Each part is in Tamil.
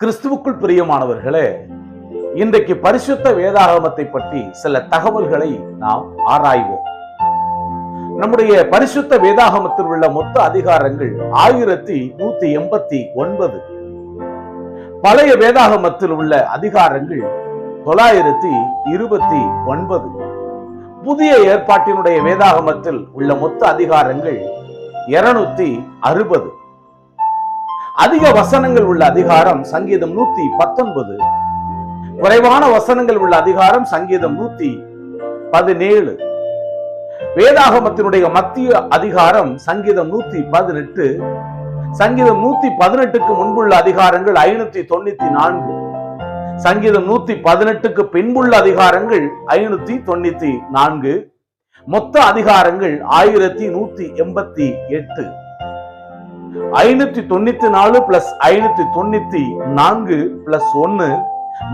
கிறிஸ்துவுக்குள் பிரியமானவர்களே, இன்றைக்கு பரிசுத்த வேதாகமத்தை பற்றி சில தகவல்களை நாம் ஆராய்வோம். நம்முடைய பரிசுத்த வேதாகமத்தில் உள்ள மொத்த அதிகாரங்கள் 1189. பழைய வேதாகமத்தில் உள்ள அதிகாரங்கள் 929. புதிய ஏற்பாட்டினுடைய வேதாகமத்தில் உள்ள மொத்த அதிகாரங்கள் 260. அதிக வசனங்கள் உள்ள அதிகாரம் சங்கீதம் 119. குறைவான வசனங்கள் உள்ள அதிகாரம் சங்கீதம் 117. வேதாகமத்தினுடைய மத்திய அதிகாரம் சங்கீதம் 118. சங்கீதம் 118க்கு முன்புள்ள அதிகாரங்கள் 594. சங்கீதம் 118க்கு பின்புள்ள அதிகாரங்கள் 594. மொத்த அதிகாரங்கள் 1188. 594 பிளஸ் 594 பிளஸ் 1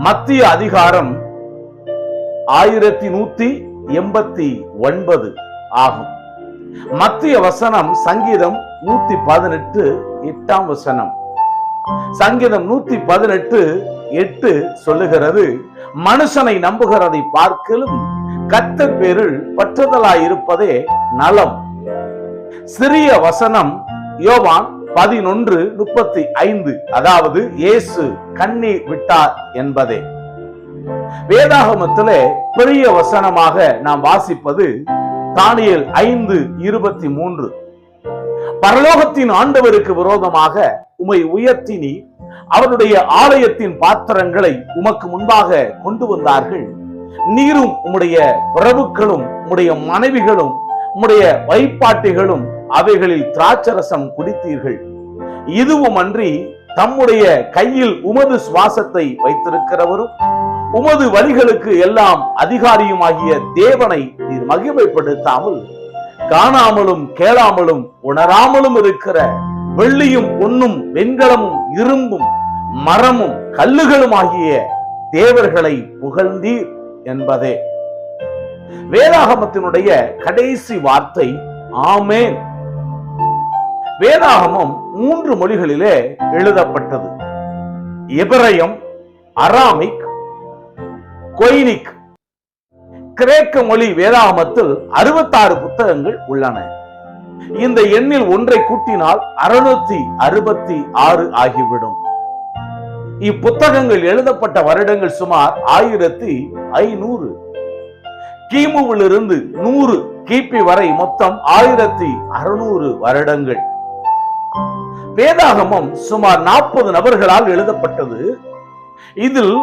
மத்திய அதிகாரம் 1189 ஆகும். மத்திய வசனம் சங்கீதம் 118 8ஆம் வசனம். சங்கீதம் 118 8 சொல்லுகிறது, மனுஷனை நம்புகிறதை பார்க்கலும் கர்த்தர் பேரில் பற்றுதலாயிருப்பதே நலம். சிறிய வசனம் யோவான் 11:35, அதாவது இயேசு கண்ணீர் விட்டார் என்பதே. வேதாகமத்திலே பெரிய வசனமாக நாம் வாசிப்பது தானியேல் 5:23. பரலோகத்தின் ஆண்டவருக்கு விரோதமாக உம்மை உயர்த்தினி அவருடைய ஆலயத்தின் பாத்திரங்களை உமக்கு முன்பாக கொண்டு வந்தார்கள். நீரும் உம்முடைய பிரபுக்களும் உம்முடைய மனைவிகளும் உம்முடைய வைப்பாட்டிகளும் அவைகளில் திராட்சரசம் குடித்தீர்கள். இதுவும் அன்றி தம்முடைய கையில் உமது சுவாசத்தை வைத்திருக்கிறவரும் உமது வழிகளுக்கு எல்லாம் அதிகாரியுமாகிய தேவனை நீர் மகிமைப்படுத்தாமல் காணாமலும் கேளாமலும் உணராமலும் இருக்கிற வெள்ளியும் பொன்னும் வெண்கலமும் இரும்பும் மரமும் கல்லுகளும் ஆகிய தேவர்களை புகழ்ந்தீர் என்பதே. வேதாகமத்தினுடைய கடைசி வார்த்தை ஆமென். வேதாகமம் 3 மொழிகளிலே எழுதப்பட்டது. எபிரேயம், அராமிக், கொய்னிக். கிரேக்க மொழி வேதாகமத்தில் 66 புத்தகங்கள் உள்ளன. இந்த எண்ணில் ஒன்றை கூட்டினால் 666 ஆகிவிடும். இப்புத்தகங்கள் எழுதப்பட்ட வருடங்கள் சுமார் 1500. கிமுவிலிருந்து 100 கிபி வரை மொத்தம் 1600 வருடங்கள். வேதாகமம் சுமார் 40 நபர்களால் எழுதப்பட்டது. இதில்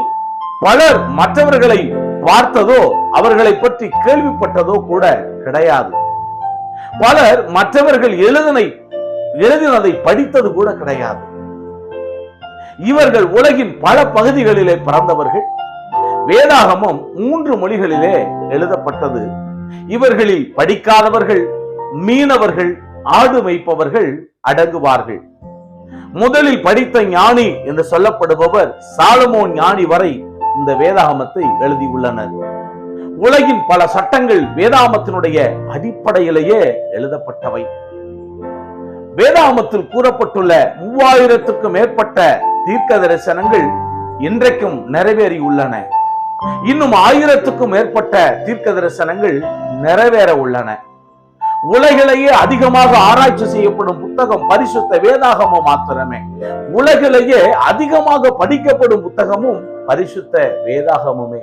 பலர் மற்றவர்களை பார்த்ததோ அவர்களை பற்றி கேள்விப்பட்டதோ கூட கிடையாது. பலர் மற்றவர்கள் எழுதினதை படித்தது கூட கிடையாது. இவர்கள் உலகின் பல பகுதிகளிலே பிறந்தவர்கள். வேதாகமம் 3 மொழிகளிலே எழுதப்பட்டது. இவர்களில் படிக்காதவர்கள், மீனவர்கள், ஆடு மேய்ப்பவர்கள் அடங்குவார்கள். முதலில் படித்த ஞானி என்று சொல்லப்படுபவர் சாலமோன் ஞானி வரை இந்த வேதாகமத்தை எழுதியுள்ளனர். உலகின் பல சட்டங்கள் வேதாகமத்தினுடைய அடிப்படையிலேயே எழுதப்பட்டவை. வேதாகமத்தில் கூறப்பட்டுள்ள 3000க்கும் மேற்பட்ட தீர்க்க தரிசனங்கள் இன்றைக்கும் நிறைவேறியுள்ளன. இன்னும் 1000க்கும் மேற்பட்ட தீர்க்க தரிசனங்கள் நிறைவேற உள்ளன. உலகிலேயே அதிகமாக ஆராய்ச்சி செய்யப்படும் புத்தகம் பரிசுத்த வேதாகமம் மாத்திரமே. உலகிலேயே அதிகமாக படிக்கப்படும் புத்தகமும் பரிசுத்த வேதாகமமே.